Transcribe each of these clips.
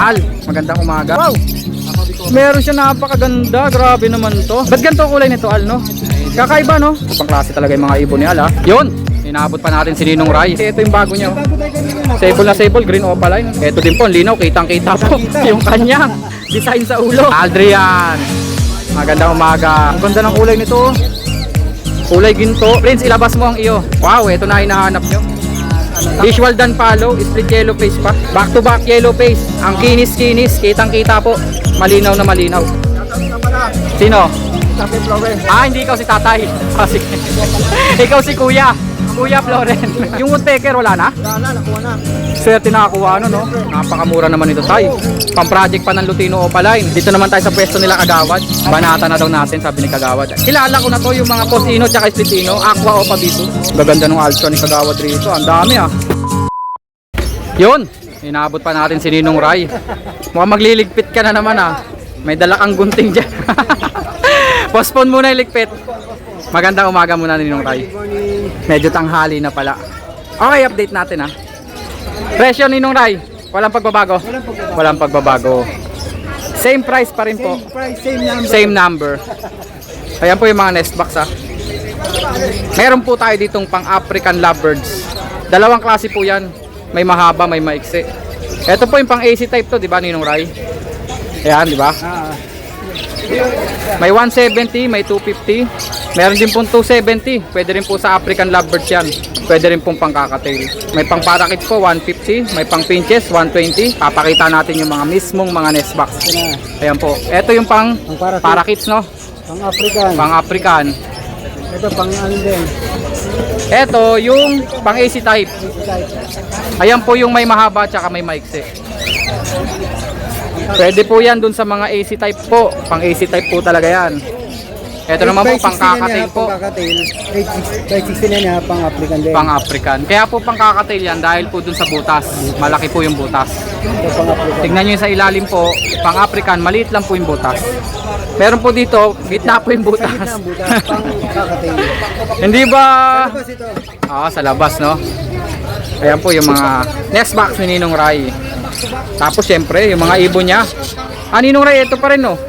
Al, magandang umaga. Wow! Meron siya napakaganda. Grabe naman to. Ba't ganito kulay nito, Al, no? Kakaiba, no? Pang klase talaga yung mga ibon ni Al, ha? Yun! Inaabot pa natin si Ninong Rai. Ito yung bago niya. Sable na sable, green opaline. Ito din po, linaw. Kitang-kita po yung kanyang design sa ulo. Aldrian! Magandang umaga. Ang ganda ng kulay nito. Kulay ginto. Prince, ilabas mo ang iyo. Wow, ito na hinahanap nyo. Visual dan follow, split yellow face pa. Back to back yellow face. Ang kinis-kinis, kitang-kita po. Malinaw na malinaw. Sino? Ah, hindi ikaw si tatay. Ah, sige. Ikaw si kuya. Kuya Floren. Yung woodpecker wala na? Wala, nakuha na. Swerte nakakuha ano, no? Napakamura naman ito tayo. Pang-project pa ng Lutino Opaline. Dito naman tayo sa pwesto nila Kagawad. Banata na daw natin, sabi ni Kagawad. Kilala ko na to yung mga Posino tsaka Splitino. Aqua Opa dito. Gaganda ng Altra ni Kagawad rito. Ang dami ah. Yun. Inaabot pa natin si Ninong Rai. Mukhang magliligpit ka na naman ah. May dala kang gunting dyan. Postpone muna yung ligpit. Magandang umaga muna Ninong Rai. Medyo tanghali na pala. Okay, update natin ha. Presyo Ninong Rai, walang pagbabago? Walang pagbabago. Same price pa rin po. Same price, same number. Same number. Ayan po yung mga nest box ha. Meron po tayo ditong pang African lovebirds. Dalawang klase po yan. May mahaba, may maiksi. Ito po yung pang AC type to, di ba Ninong Rai? Ayan, di ba? May 170, may 250. Meron din pong 270. Pwede rin po sa African lovebirds yan. Pwede rin pong pang kakatail. May pang parakeets po 150, may pang pinches 120. Papakita natin yung mga mismong mga nest box. Ayan po. Ito yung pang parakeets, no? Pang African. Pang African. Ito pang ano din. Ito yung pang AC type. Ayan po yung may mahaba tsaka may maiksi. Pwede po yan dun sa mga AC type po. Pang AC type po talaga yan. Ito naman po pang kakatail po. Rate 60 na niya, pang African din. Pang African. Kaya po pang kakatail yan dahil po dun sa butas. Malaki po yung butas. Ito pang African. Tignan nyo yung sa ilalim po. Pang African, maliit lang po yung butas. Meron po dito, gitna po yung butas. Gitna ang butas, pang kakatail. Hindi ba? Tapos ito. Sa labas, no? Ayan po yung mga nest box ni Ninong Rai. Tapos syempre, yung mga ibon niya. Ninong Rai, ito pa rin, no?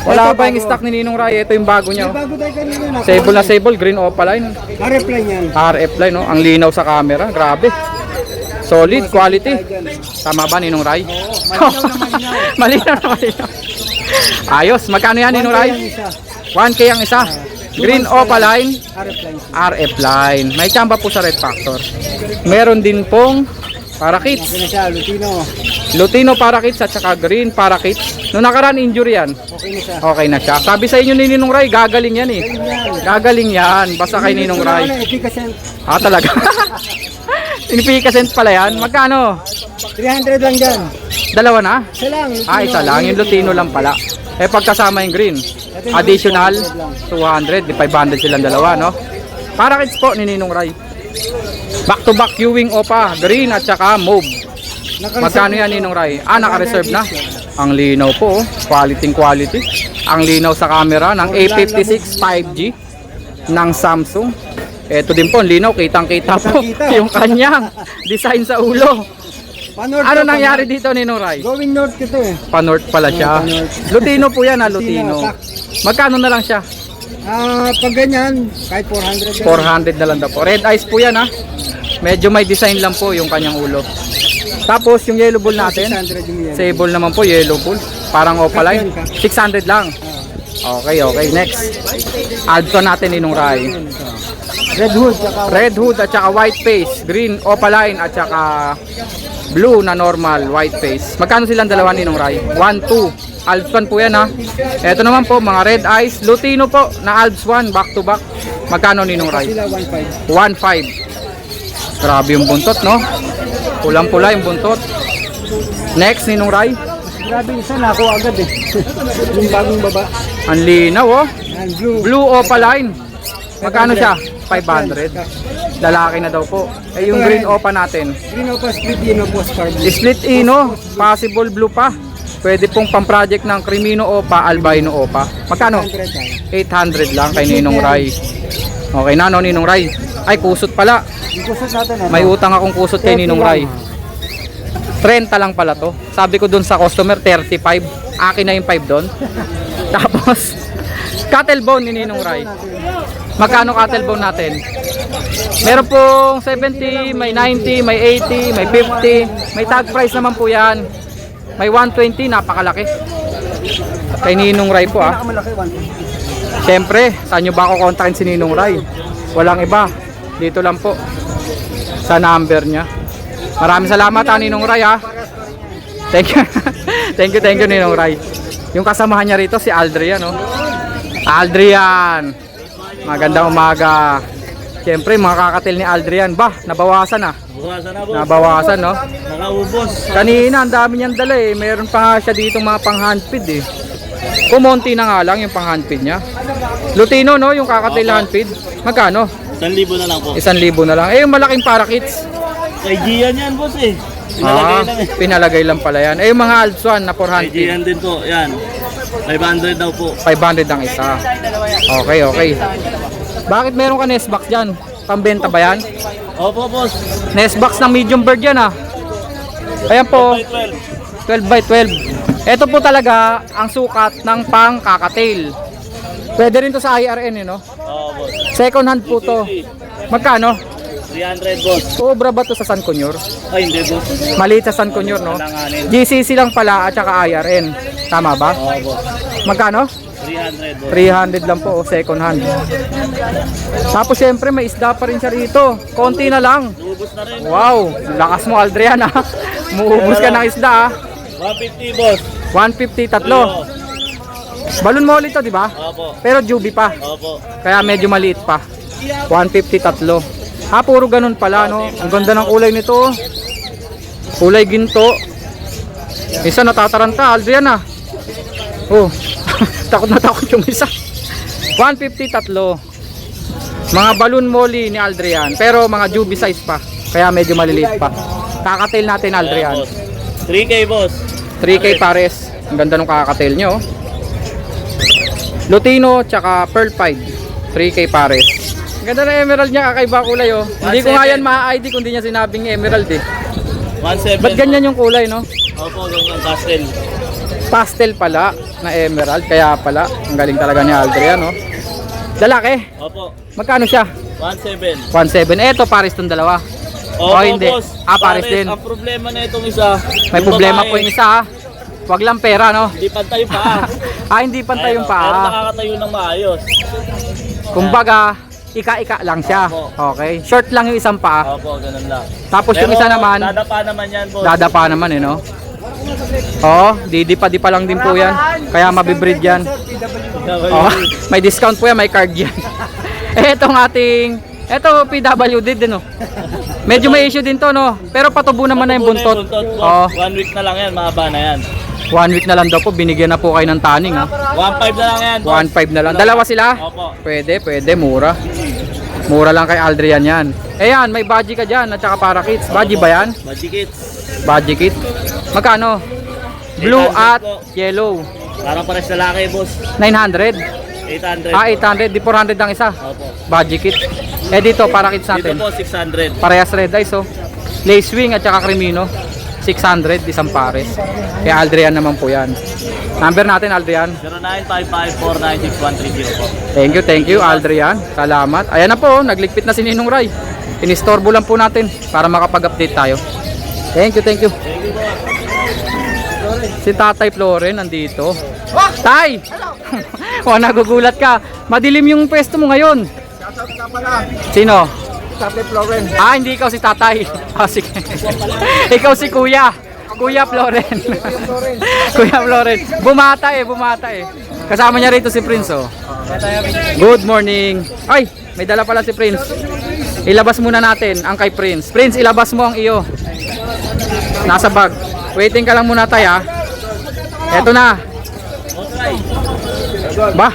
Wala pa yung stock ni Ninong Rai. Ito yung bago niya. Bago tayo kanina na. Sable na sable, green opaline. RF line yan. RF line, no? Ang linaw sa camera. Grabe. Solid, quality. Tama ba, Ninong Rai? Malinaw na malinaw. Ayos. Magkano yan, Ninong Rai? 1K ang isa. Green opaline. RF line. RF line. May tsamba po sa Red Factor. Meron din pong parakeets. Okay na siya, Lutino. Lutino parakeets at saka green parakeets. Noong nakaraan injury yan. Okay na siya. Okay na siya. Sabi sa inyo ni Ninong Rai, gagaling yan eh. Gagaling yan. Basta kay Ninong Rai. Talaga. Inefficient pala yan. Magkano? 300 lang dyan. Dalawa na? Isa lang. Isa lang. Yung Lutino lang pala. Pagkasama yung green. Additional 200. 500 silang dalawa, no? Parakeets po ni Ninong Rai. Back to back queuing opa. Green at saka mauve. Magkano yan Ninong Rai? Naka-reserve na. Ang linaw po, quality quality. Ang linaw sa camera ng A56 5G ng Samsung. Ito din po, linaw, kitang-kita po yung kanyang design sa ulo. Ano nangyari dito Ninong Rai? Going north ito eh. Pa-north pala siya. Lutino po yan Lutino. Magkano na lang siya? Pag ganyan, kahit 400. 400 na lang daw po. Red eyes po yan Medyo may design lang po yung kanyang ulo. Tapos yung yellow bull natin, 600 yung yan. sable naman po, yellow bull. Parang opaline. 600 lang. Okay. Next. Alto natin Ninong Rai. Red hood at saka white face. Green opaline at saka blue na normal white face. Magkano silang dalawa Ninong Rai? 1-2. Alps 1 po yan Ito naman po mga red eyes. Lutino po na Alps 1 back to back. Magkano Ninong Rai? 1.5. Grabe yung buntot, no? Pulang-pula yung buntot. Next, Ninong Rai. Grabe isa na ako agad eh. Yung bagong baba. Ang linaw, Blue. Blue opaline. Magkano siya? 500. Lalaki na daw po. Yung green opa natin. Green opa, split ino po, scarlet. Split ino. Possible blue pa. Pwede pong pang-project ng Crimino opa, albino opa. Magkano? 800 lang kay Ninong Rai. Okay na, no, Ninong Rai? Ay, kusot pala. Yung kusot natin May utang akong kusot kay Ninong Rai. 30 lang pala to. Sabi ko dun sa customer 35. Akin na yung 5 doon. Tapos cattle bone ni Ninong Ray. Magkano cattle bone natin? Meron pong 70, may 90, may 80, may 50. May tag price naman po yan. May 120, napakalaki. Kay Ninong Ray po ah. Pinakamalaki 150. Siyempre, saan nyo ba ako kontakin si Ninong Ray? Walang iba. Dito lang po. Sa number niya. Maraming salamat ha Ninong Ray ha. Thank you. thank you Ninong Ray. Yung kasamahan niya rito si Aldrian no. Aldrian. Magandang umaga. Siyempre mga kakatil ni Aldrian. Bah, nabawasan ah. Bukasan na, boss. Nabawasan no. Nakaubos. Kanina ang dami niyang dala eh. Mayroon pa nga siya dito mga pang handfeed eh. Kumonti na nga lang yung pang handfeed niya. Lutino no, yung kakatil na handfeed. Magkano? 1,000 na lang po. 1,000 na lang. Eh yung malaking parakits. Kay Gian yan, boss eh. Pinalagay lang eh. Pinalagay lang pala yan. Eh yung mga Alpswan na Kay 400. Gian din po, yan. 500 daw po. 500 ang isa. Okay. Bakit meron ka Nestbox dyan? Pambenta ba yan? Opo, boss. Nestbox ng medium bird yan ah. Ayan po, By 12. 12 by 12. Ito po talaga ang sukat ng pang kakatail. Pwede rin to sa IRN eh no? Oo, boss. Second hand po to. Magkano? 300, boss. Sobra ba to sa San Conyor? Ay, hindi, boss. Maliit sa San Conyor no? Alanganin. GCC lang pala at saka IRN. Tama ba? Oo, boss. Magkano? 300, boss. 300 lang po, second hand. Tapos syempre may isda pa rin siya rito. Konti na lang. Ubus na rin. Wow, lakas mo Aldrian ha. Muubos ka ng isda ha. 150, boss. 150 tatlo. Balon mo ulit to, di ba? Opo. Pero juby pa. Opo. Kaya medyo maliit pa. 150 tatlo. Puro ganun pala no. Ang ganda ng kulay nito. Kulay ginto. Isa natataranta, Aldrian ah. Oh. Takot na takot yung isa. 150 tatlo. Mga balloon molly ni Aldrian. Pero mga juby size pa. Kaya medyo maliliit pa. Kakatail natin Aldrian. Ayan, boss. 3K, boss. 3K pares. Ang ganda ng kakatail nyo. Lutino tsaka pearl pied. 3K pares. Ang ganda ng emerald niya. Kakaiba kulay oh. Hindi ko nga yan ma-ID kung hindi niya sinabing emerald eh. 1,700. Ba't ganyan yung kulay no? Opo, ganyan castle. Pastel pala na emerald. Kaya pala. Ang galing talaga ni Aldrian no. Lalaki. Opo. Magkano siya? 1,700. 1.7. Eto, pares tong dalawa. Opo, Oh, hindi. boss. Pares din. Ang problema na itong isa. May yung problema babae, po yung isa ha. Wag lang pera no. Hindi pantay yung paa. Hindi pantay yung Pero paa. nakakatayo ng maayos. Kumbaga, ika-ika lang siya. Okay. Short lang yung isang paa. Opo, ganun lang. Tapos yung Pero isa naman, dadapa naman yan, boss. dadapa naman eh no. Oh, didipa-dipa lang din po yan. Kaya mabibreed yan. Oh, may discount po yan, may card yan. Etong ating, eto PWD din no. Medyo may issue din to no. Pero patubo naman na yung buntot. Oh, 1 week na lang yan, mahaba na yan. 1 week na lang daw po, binigyan na po kayo ng taning ha. 1.5 na lang yan, boss. 1.5 na lang. Dalawa sila? Opo. Pwede, mura. Mura lang kay Aldrian yan. Ayan, may budgie ka dyan at saka para kids. Budgie ba yan? Magikits. Budgie kit. Magkano? Blue 800 at po. yellow. Parang pares lalaki, boss. 900. 800. 800. Di 400 ang isa. Opo. Budgie kit. Eh dito, para kids Dito natin. po, 600. Parehas red eyes oh. Lace wing at saka crimino. 600, isang pares. Kaya Aldrian naman po yan. Number natin Aldrian. 0955-496-130 po. Thank you Aldrian. Salamat. Ayan na po, nagligpit na si Ninong Ray. Inistorbo lang po natin para makapag-update tayo. Thank you. Thank you, boss. Si Tatay Floren nandito. Tay! Nagugulat ka. Madilim yung pwesto mo ngayon. Sino? Tatay Floren. Hindi ikaw si Tatay. Sige. Ikaw si Kuya. Kuya Floren. Kuya Floren. Bumata eh. Kasama niya rito si Prince oh. Good morning. Ay, may dala pala si Prince. Ilabas muna natin ang kay Prince. Prince, ilabas mo ang iyo. Nasa bag. Waiting ka lang muna tayo ha. Eto na. Ba?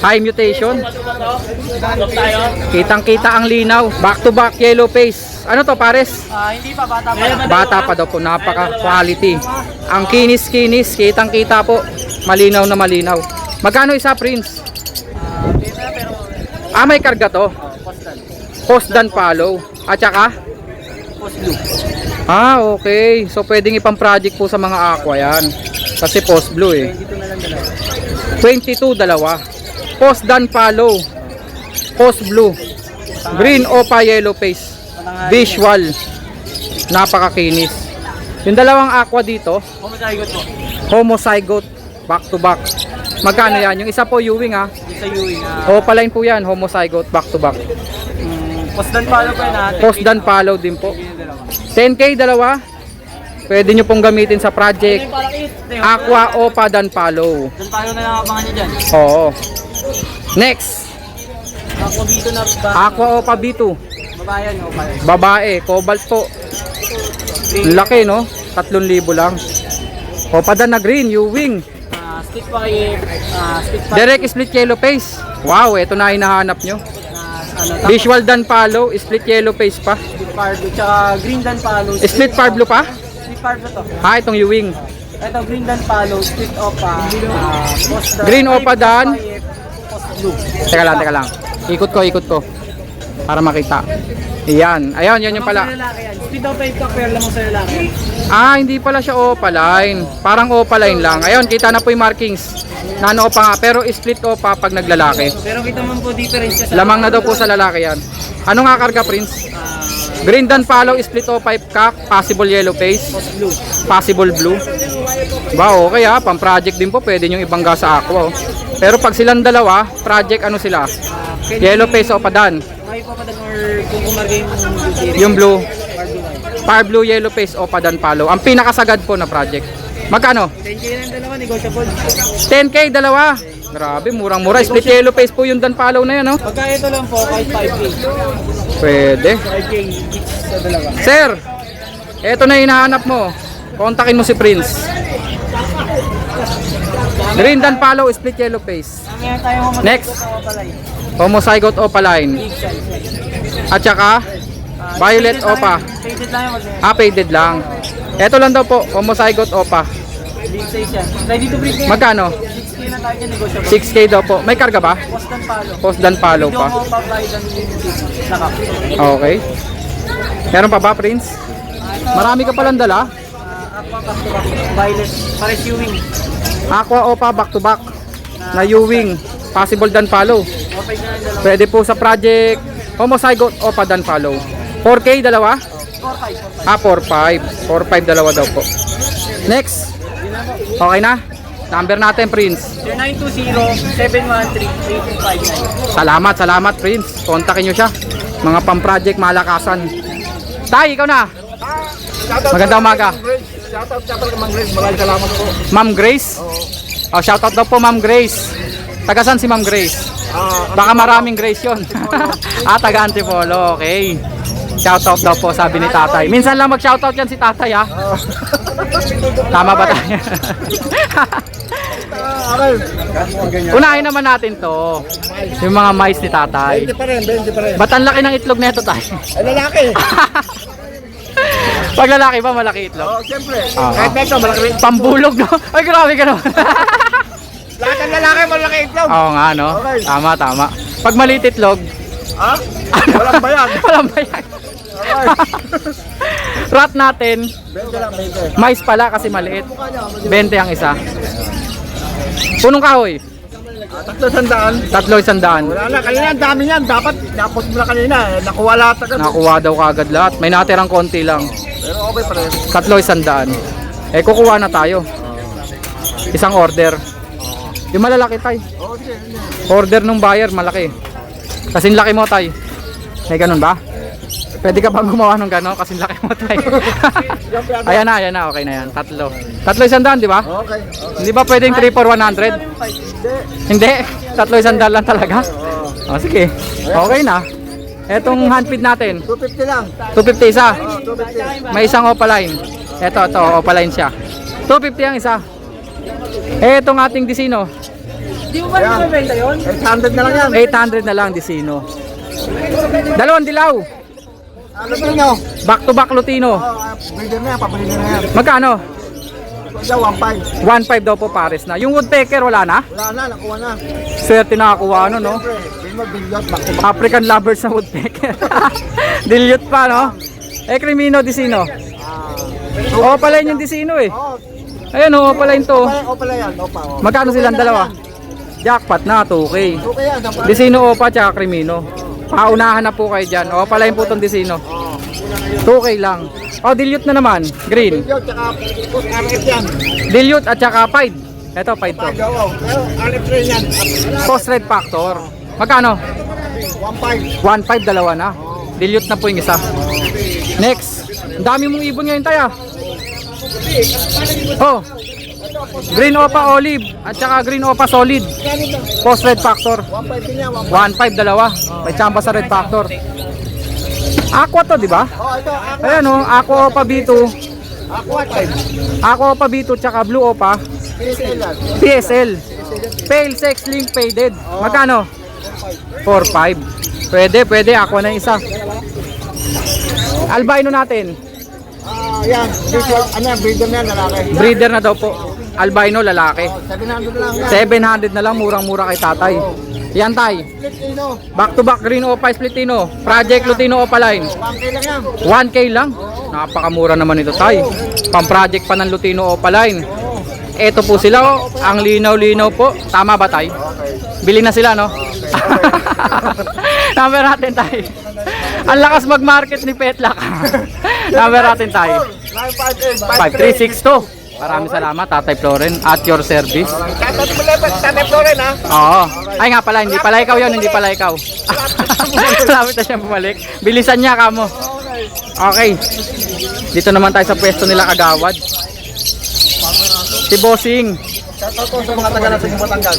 High mutation. Stop tayo. Kitang-kita ang linaw. Back to back yellow face. Ano to pares? Hindi pa, bata pa. Bata pa daw po. Napaka quality. Ang kinis-kinis. Kitang-kita po. Malinaw na malinaw. Magkano isa Prince? May karga to. Post dan follow. At saka? Post blue. Ah, okay. So pwedeng ipang project po sa mga aqua yan. Kasi post blue eh. 22 dalawa. Post dan palo. Post blue. Green opa yellow face. Visual. Napakakinis. Yung dalawang aqua dito, Pumasagot po. homozygote back to back. Magkano yan? Yung isa po Ewing ha. Isa Ewing. Opaline po yan, homozygote back to back. Posdan palo po yan natin. Post dan palo din po. 10K dalawa. Pwede nyo pong gamitin sa project Aqua Opa dan palo. Dan palo na lang abangan nyo dyan. Oo. Next, Aqua Bito na ba? Aqua Opa B2. Babayan o pala. Babae, cobalt po. Laki no? 3,000 lang. Opa dan na green, Ewing. Stick pa kay stick pa. Direct split yellow face. Wow, ito na hinahanap nyo. Ano, Visual dan palo, split yellow face pa. split pardo tsaka green dan palo. Split par blue pa? Split pardo to. Ah, itong Ewing. Ito green dan palo, split opa, post dan. Green opa dan. Post blue. Teka lang. Ikot ko. Para makita. Iyan. Ayun, yan yung pala. Lalaki yan. Split opa yung kakwer lang mo sa lalaki. Ah, hindi pala siya opaline. Parang opaline lang. Ayun, kita na po yung markings. Nano opa nga. Pero split opa pag naglalaki. Pero kita man po difference siya sa Lamang na daw po sa lalaki yan. Ano nga karga, Prince? Green dan palo, split opa kak, possible yellow face, blue. possible blue. Ba, okay ha. Pang project din po. Pwede nyo ibangga sa aqua. Oh. Pero pag silang dalawa, project ano sila? Yellow face opa dan. May papadan or kung kumarga yung Yung blue. Par blue yellow face o padan palo. Ang pinakasagad po na project. Magkano? 10K lang dalawa, negotiable. 10K dalawa. Grabe, murang-mura. Split yellow face po yung dan palo na yan, no? Pagka ito lang po, kahit 5K. Pwede. 5K each sa dalawa. Sir, eto na hinahanap mo. Kontakin mo si Prince. Green dan palo, split yellow face. Ngayon tayo mga Next. palay. Homozygote opaline. Big size. At saka, violet opa. Faded lang yung mag- Ah, faded lang. Eto lang daw po, homozygote opa. big size yan. Ready to breed yan. Magkano? 6K na tayo dyan, negotiable. 6K daw po. May karga ba? Post dan palo. Post dan palo Hindi pa. ako babayad ng nakap. Okay. Meron pa ba, Prince? Marami ka palang dala. Aqua Pastura. Violet. Pares Ewing. Aqua Opa back to back. Na Ewing. Possible dan follow. Okay na lang dalawa. Pwede po sa project Homozygote Opa dan follow. 4K dalawa? 4-5. Ah, 4-5. 4-5 dalawa daw po. Next. Okay na? Number natin, Prince. 0920-713-8259. Salamat, Prince. Kontakin nyo siya. Mga pang-project malakasan. Tay, ikaw na. Magandang umaga. Shoutout kay Ma'am Grace. Maraming salamat po. Ma'am Grace? Oh, shoutout daw po, Ma'am Grace. Taga saan si Ma'am Grace? Baka maraming Grace yun. Taga Antipolo. Okay. Shoutout daw po, sabi ni tatay. Minsan lang mag-shoutout yan si tatay, ha? Tama ba tayo? Unahin naman natin to. Yung mga mais ni tatay. 20 pa rin. Ba't ang laki ng itlog nito tayo? Ay, lalaki. Pag lalaki ba, malaki itlog? Siyempre. Ah. Kahit neto, malaki rin. Pambulog, no? Ay, grabe ka naman. Lahat ng lalaki, malaki itlog. Oo nga, no? Okay. Tama. Pag maliit itlog, Ha? Walang bayan. walang bayan. Okay. Rat natin, 20 lang, 20. mais pala kasi maliit. 20 ang isa. Punong kahoy, 300. 300. Wala na, kanina ang dami yan. Dapat, napos mo na kanina. Nakuha lahat agad. Nakuha daw kagad lahat. May natirang konti lang. Pero okay pa rin. 300. Eh, kukuha na tayo. Isang order. Yung malalaki, tay. Oo, sige. Order nung buyer, malaki. Kasing laki mo, tay. May ganun ba? Pwede ka bang gumawa ng gano'n? Kasing laki mo, tay. Ayan na. Okay na yan. 3. 300, di ba? Okay. Hindi ba pwedeng 3 for 100? Hindi. 300 lang talaga? O, sige. Okay na. Etong handfeed natin. 250 lang. 250 isa. 250. May isang opaline. Ito, opaline siya. 250 ang isa. Etong ating disino. Di mo ba nabibenta yun? 800 na lang yan. 800 na lang disino. Dalawang dilaw. Ano ba nyo? Back to back Lutino. Breeder na yan, pabili na yan. Magkano? Ito, 1.5. 1.5 daw po pares na. Yung woodpecker wala na? Wala na, nakuha na. Swerte nakakuha ano, no? Siyempre, hindi mo bilyot, back to back. African lovers na woodpecker. Dilute pa, no? Eh, Crimino disino. Opaline yung Disino eh. Oo. Ayan o, Opaline to. Opala yan. Opa. Oh. Magkano silang dalawa? Jackpot na, 2K. Okay yan. Dapat. Disino Opa tsaka Crimino. Paunahan na po kayo dyan. Opaline po itong Disino. 2K lang. O, dilute na naman. Green. Yo, tsaka post RF yan. Dilute at tsaka Pied. Ito, Pied to. Pagawaw. Pero RF rin yan. Post Red Factor. Magkano? 1.5. 1.5, dalawa na. Dilute na po yung isa. Next. Ang dami mong ibon ngayon tayo. Oh. Green Opa Olive at saka Green Opa Solid. Post Red Factor. 1.5 din yan. 1.5 dalawa. May tsamba sa Red Factor. Aqua to, di ba? Oh, ito. Aqua. Ayan oh, Aqua Opa B2. Aqua 5. Aqua Opa B2 tsaka Blue Opa PSL yan. PSL. Pale Sex Link Faded. Magkano? 4.5. Pwede. Aqua na isa. Albino natin. Yan. Dito, ano yan, breeder na yan, lalaki. Breeder na daw po. Albino lalaki. 700 na lang yan. 700 na lang, murang-mura kay tatay. Yan tay. Split Ino. Back to back Green Opa Splitino. Project Lutino Opaline. 1K lang yan. 1K lang. Napakamura naman ito tay. Pang-project pa ng Lutino Opaline. Ito po sila oh. Ang linaw-linaw po. Tama ba tay? Bili na sila no? Number natin tay. Ang lakas mag-market ni Petlak. Number natin tayo. 5362. Maraming salamat Tatay Floren at your service. Tatay Floren ha? Oo. Ay nga pala, hindi pala ikaw yun, hindi pala ikaw. Malapit na siyang bumalik. Bilisan niya kamo. Okay. Dito naman tayo sa pwesto nila Kagawad. Si Bossing. Shoutout po sa mga taga Nasugbu Batangas.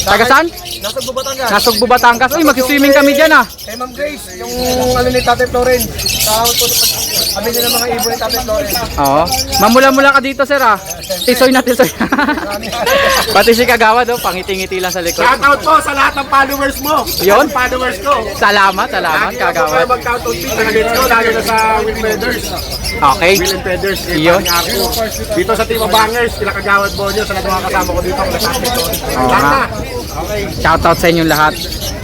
Taga saan? Nasugbu Batangas. Nasugbu Batangas. Uy, mag-swimming kami dyan ah. Kay Ma'am Grace, yung ano ni Tatay Floren. Shoutout po sa kami nila mga ibon ni Tatay Floren. Oo. Mamula-mula ka dito sir ah. Tisoy na tisoy. Pati si Kagawad oh, pangiti-ngiti lang sa likod. Shoutout po sa lahat ng followers mo. Yun. Followers ko. Salamat Kagawad. Mag-shoutout din sa gets ko, lalo na sa Will Feathers. Okay. Will Feathers. Yun. Dito sa Team of Bangers, sila Kagawad Bonyo, sa mga kasama ko dito. Oo nga. Shoutout sa inyong lahat.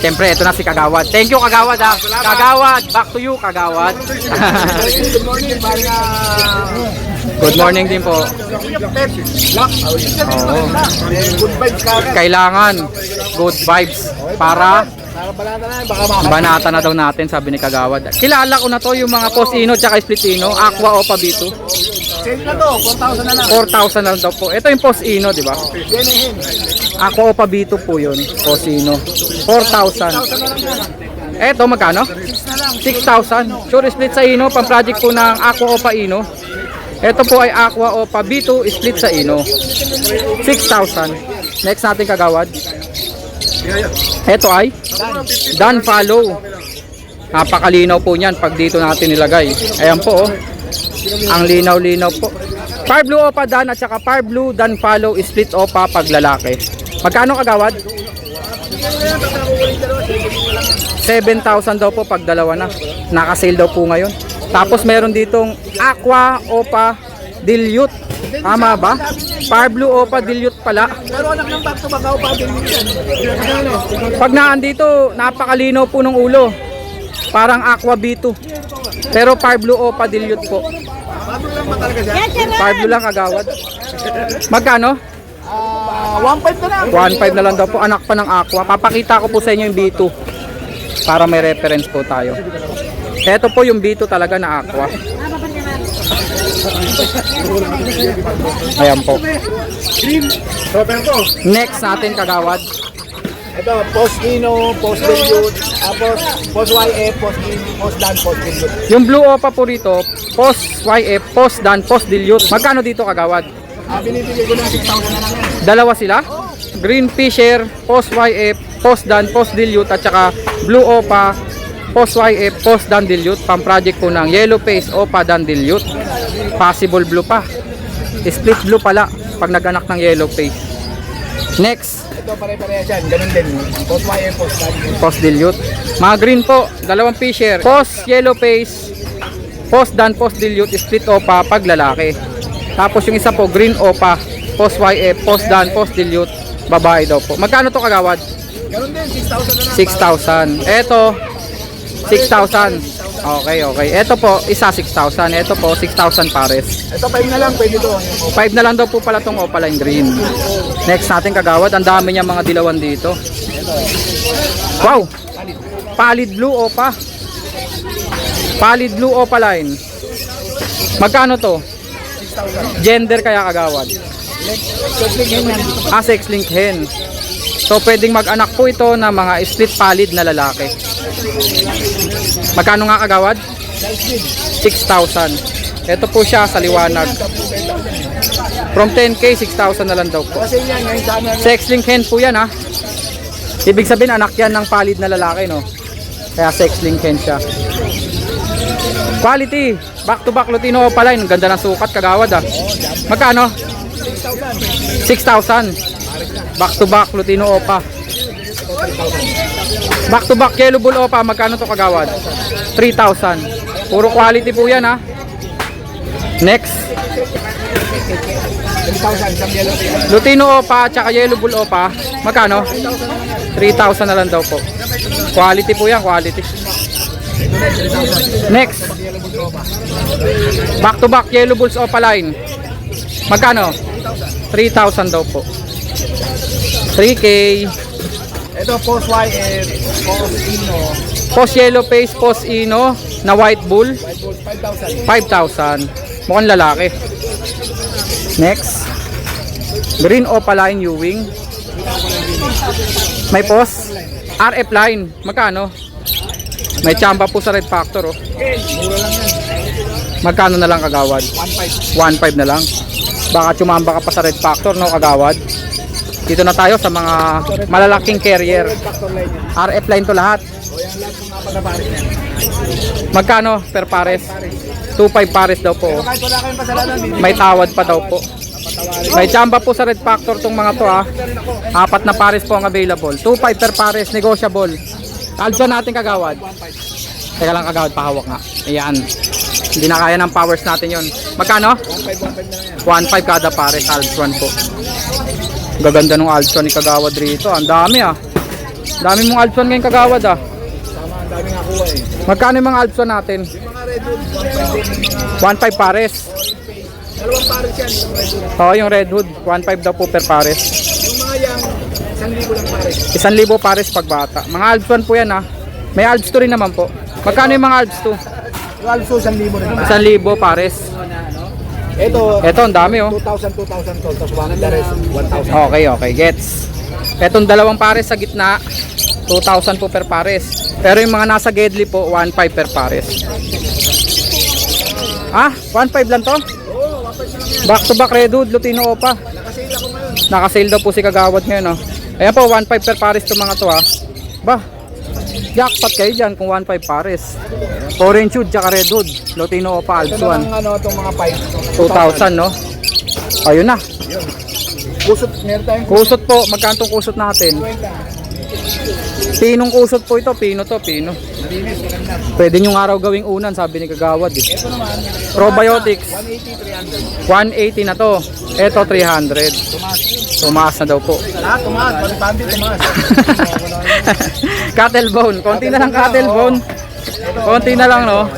Siyempre, ito na si Kagawad. Thank you Kagawad ha. Kagawad, back to you Kagawad. Good morning, Maria. Good morning din po. Good vibes ka. Kailangan good vibes para Balata na, baka maka. banata na daw natin, sabi ni Kagawad. Kilala ko na to yung mga Posino tsaka Splitino, Aqua Opa B2. Sale na to, 4,000 na lang. 4,000 na lang daw po. Ito yung Posino, di ba? Genihin. Aqua Opa B2 po yun, Posino. 4,000. Eto magkano? 6,000. Sure split sa Ino, pang project po ng Aqua Opa Ino. Ito po ay Aqua Opa B2 split sa Ino. 6,000. Next natin Kagawad. Ito ay Dan Follow. Napakalinaw po niyan pag dito natin nilagay. Ayan po oh. Ang linaw-linaw po. Far Blue Opa Dan at saka Far Blue Dan Follow split Opa pag lalaki. Magkano Kagawad? 7,000 daw po pag dalawa na. Naka-sale daw po ngayon. Tapos meron ditong Aqua Opa Dilute. Tama ba? Far Blue Opa Dilute pala. Pero anak ng back to back ako pa din yan. Pag naandito, napakalinaw po ng ulo. Parang Aqua B2. Pero Far Blue Opa Dilute po. Bago lang ba talaga siya? Far Blue lang Kagawad. Magkano? 1.5 na lang. 1.5 na lang daw po. Anak pa ng Aqua. Papakita ko po sa inyo yung B2. Para may reference po tayo. Ito po yung B2 talaga na Aqua. Ayan po. Roberto. Next natin Kagawad. Ito, post Ino, post Dilute, post YF, post Ino, post Dan, post Dilute. Yung Blue Opa po rito, post YF, post Dan, post Dilute. Magkano dito Kagawad? Binibigay ko ng 6,000 na lang yan. Dalawa sila? Green Fisher, post YF, post Dan, post Dilute at saka Blue Opa, post YF, post Dan Dilute. Pang project po ng Yellow Face Opa Dan Dilute. Possible blue pa. Split blue pala pag nag-anak ng Yellow Face. Next, Ito pare-parehas yan, ganun din. Post YF, post Dan. post Dilute. Mga green po, dalawang Fisher, post Yellow Face, post Dan, post Dilute, split Opa pag lalaki. Tapos yung isa po, green Opa, post YF, post Dan, post Dilute, babae daw po. Magkano to Kagawad? Ganun din, 6,000 na lang. 6,000. Eto, 6,000. Okay, okay. Ito po, isa 6,000. Ito po, 6,000 pares. Ito 5 na lang, pwede to. 5 na lang daw po pala tong Opaline Green. Next natin kagawad, ang dami niya mga dilawan dito. Wow! Pallid blue Opa. Pallid blue Opaline. Magkano to? Gender kaya kagawad? Sex link hen. So pwedeng mag-anak po ito na mga split pallid na lalaki. Magkano nga kagawad? 6,000. Ito po siya sa liwanag. From 10k, 6,000 na lang daw po. Kasi yan, ngayon sa amin. Sex link hen po yan ha. Ibig sabihin anak yan ng pallid na lalaki no. Kaya sex link hen siya. Quality. Back to back Lutino Opaline. Ang ganda ng sukat kagawad ha. Magkano? 6,000. Back to back Lutino Opa. Back to back Yellow Bull Opa. Magkano to kagawad? 3,000. Puro quality po yan ha. Next. 10,000 sa yellow. Lutino Opa tsaka Yellow Bull Opa. Magkano? 3,000 na lang daw po. Quality po yan, quality. Next. Back to back Yellow Bulls Opaline. Magkano? 3,000 daw po. 3K. Ito, post YF, post Ino, Post Yellow Face, Post Ino na White Bull. white gold, 5,000. 5,000. Mukhang lalaki. Next. Green Opaline Ewing. May post. RF line. Magkano? May tsamba po sa Red Factor oh. Mura lang yan. Magkano na lang kagawad? 1,500. 1.5 na lang. Baka tsumamba ka pa sa Red Factor no kagawad. Dito na tayo sa mga malalaking carrier. Factor line yan. RF line to lahat. O yan lahat ng mga panaparin yan. Magkano per pares? 2.5 pares daw po. Pero kahit wala kayong pasalanan, hindi May tawad pa daw po. May tsamba po sa Red Factor tong mga to ha. 4 na pares po ang available. 2.5 per pares, negotiable. Alpha natin kagawad. Teka lang kagawad, pahawak nga. Ayan. Hindi na kaya ng powers natin yon. Magkano? 1,500 na lang yan. 1.5 kada pares, Alpha po. Gaganda ng Alpha ni kagawad rito. Ang dami ah. Dami mong Alpha ngayon kagawad ah. Tama, ang daming nakuha eh. Magkano yung mga Alpha natin? Yung mga redwood, 1,500 din. 1.5 pares. Dalawang pares yan, yung redwood. Oo, yung Red Hood. 1.5 daw po per pares. Yung mga yang, 1,000 lang pares. 1,000 pares pag bata. Mga Alps 1 po yan ha. May Alps 2 rin naman po. Magkano yung mga Alps 2? Yung also 1,000 rin. 1,000 pares. Ito, Ito ang dami oh. 2,000 to. Tapos the rest, 1,000. Okay, okay. Gets. Etong dalawang pares sa gitna, 2,000 po per pares. Pero yung mga nasa Gedli po, 1.5 per pares. Ah, 1.5 lang to? Oo, 1,500 lang yan. Back to back Red Hood, Lutino Opa. Nakasale ako ngayon. Nakasale daw po si kagawad ngayon oh. Ayan po, 1.5 per pares itong mga to ha. Bah, jackpot kayo dyan kung 1.5 pares. Orange Hood, tsaka Red Hood. Lutino Opa, Alps Ito 1. naman ano, itong mga 2,000 no? Ayun na. Kusot, meron tayong Kusot po, magkano tong kusot natin? 50. Pinong kusot po ito, pino to, pino. Malinis, maganda. Pwede nyo araw gawing unan, sabi ni kagawad eh. Ito naman, Probiotics, 180, 300. 180 na to. Ito 300. Tumaas. Tumaas na daw po. Lahat tumaas, pati tumaas. Cattle bone, konti na lang cattle bone. Konti na lang no.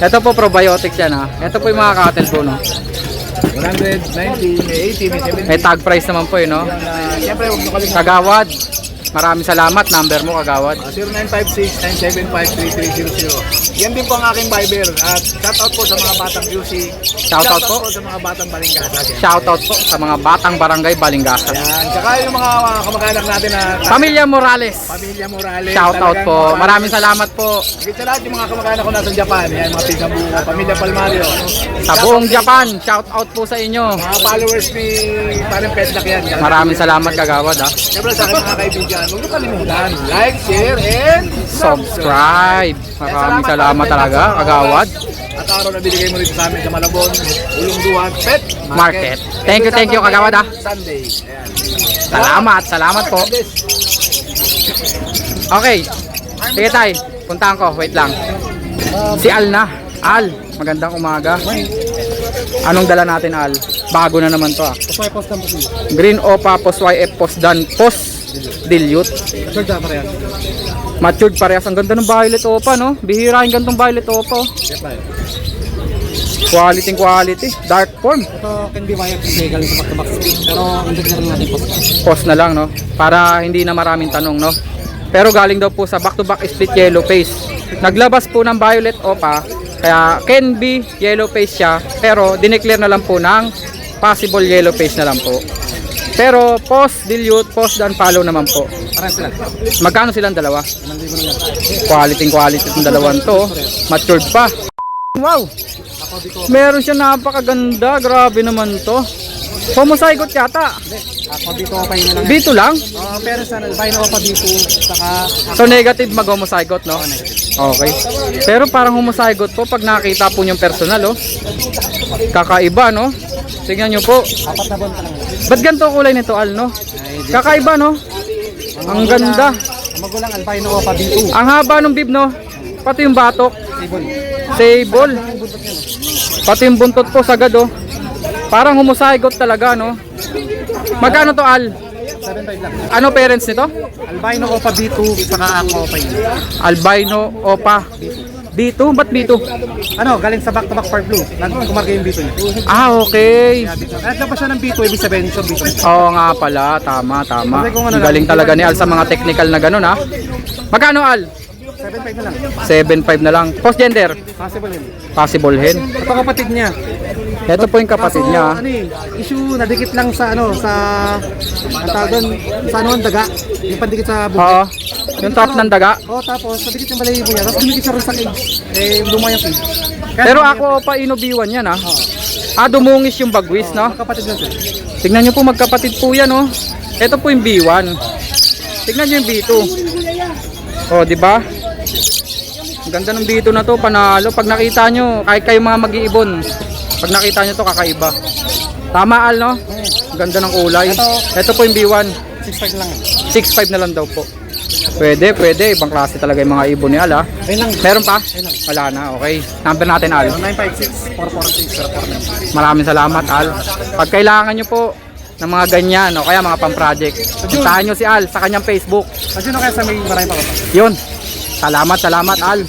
Ito po probiotics yan ha. Ito po yung mga cattle bone no. 190, may 80, may 70. May tag price naman po eh no. Siyempre, huwag nyo kalimutan. Kagawad, maraming salamat. Number mo kagawad. 0956-975-3300. Yan din po ang aking Viber. At shoutout po sa mga batang QC. Shoutout po. sa mga batang Balingasa. Shoutout po sa mga batang barangay Balingasa. Yan. Tsaka yung mga kamag-anak natin na Pamilya Morales. Pamilya Morales. Shoutout Talagang po. Morales. Maraming salamat po. Higit sa lahat yung mga kamag-anak ko nasa Japan. Yan, mga Pisambu, Pamilya Palmario. Sa buong Japan, shoutout po sa inyo. Mga followers ni parang Pedlak yan. Maraming salamat kagawad ha. Siyempre sa akin mga kaibigan, huwag niyo kalimutan. Like, share, and Subscribe. Maraming salamat talaga kagawad. At araw na binigay mo rin sa amin sa Malabon, Ulong Duwag, Pet Market. Thank you kagawad ha. Sunday. Ayan. Salamat po. Okay. Sige tay, puntahan ko. Wait lang. Si Al na. Al, magandang umaga. Anong dala natin Al? Bago na naman to ah. Green Opa, Post YF, Post Dan, Post Dilute. Matured parehas. Ang ganda ng violet opa, no? Bihira yung gantong violet opa, oh. Quality, quality. Dark form. Ito can be wired kasi galing sa back-to-back speed. Pero hindi na rin natin post. Post na lang, no? Para hindi na maraming tanong, no? Pero galing daw po sa back-to-back split yellow face. Naglabas po ng violet opa, kaya can be yellow face siya, pero dineclare na lang po ng possible yellow face na lang po. Pero post dilute, post dan follow naman po. Parang sila. Magkano silang dalawa? 1,000 na yan. Quality itong dalawang to. Matured pa. Wow! Meron siya napakaganda. Grabe naman to. Homozygote yata. Ako dito pa yun na lang. Dito lang? Pero sa albino pa dito. Saka So negative mag-homozygote, no? Okay. Pero parang homozygote po pag nakita po yung personal, oh. Kakaiba, no? Tingnan nyo po. 4 na buwan pa lang. Ba't ganito ang kulay nito, Al, no? Kakaiba, no? Ang ganda. Ang magulang albino pa dito. Ang haba ng bib, no? Pati yung batok. Table. Sable. Pati yung buntot po sagad, oh. Parang homozygote talaga, no? Magkano to, Al? 7.5 lang. Ano parents nito? Albino opa B2 saka ako opa yun. Albino opa. B2? Ba't B2? Ano, galing sa back-to-back part blue. Nagkumarga yung B2 niya. Ah, okay. Kahit na pa siya ng B2, ibig sabihin siya B2. Oo nga pala, tama, tama. Kasi kung ano Ang galing lang, talaga ni Al sa mga technical na ganun, ha? Magkano, Al? 7.5 na lang. 7.5 na lang. Post gender? Possible yun. Possible hen. Ito kapatid niya. Ito po yung kapatid Kaso, niya. ano issue, nadikit lang sa ano, sa, ang tawag doon, sa ano ang daga. Yung pandikit sa buhay. Oo. Yung top ng daga. Tapos, nadikit yung balahibo niya. Tapos, dumikit siya rin sa cage. Luma yung cage. Kaya, Pero ako pa inubiwan yan, ha? Dumungis yung bagwis, no? kapatid lang siya. Tignan nyo po, magkapatid po yan, oh. Ito po yung B1. Tignan nyo yung B2. Oh, di ba? Ang ganda ng B2 na to, panalo. Pag nakita nyo, kahit kayo mga mag-iibon, pag nakita nyo to, kakaiba. Tama, Al, no? Ang ganda ng kulay. Ito po yung B1. 6.5 lang. 6.5 na lang daw po. Pwede, pwede. Ibang klase talaga yung mga ibon ni Al, ha? Ayun lang. Meron pa? Wala na, okay. Number natin, Al. 956-446-049. Maraming salamat, Al. Pag kailangan nyo po ng mga ganyan, o kaya mga pang-project, puntahan nyo si Al sa kanyang Facebook. Kasi no kaya sa may marami pa ko. Yun. Salamat, Al.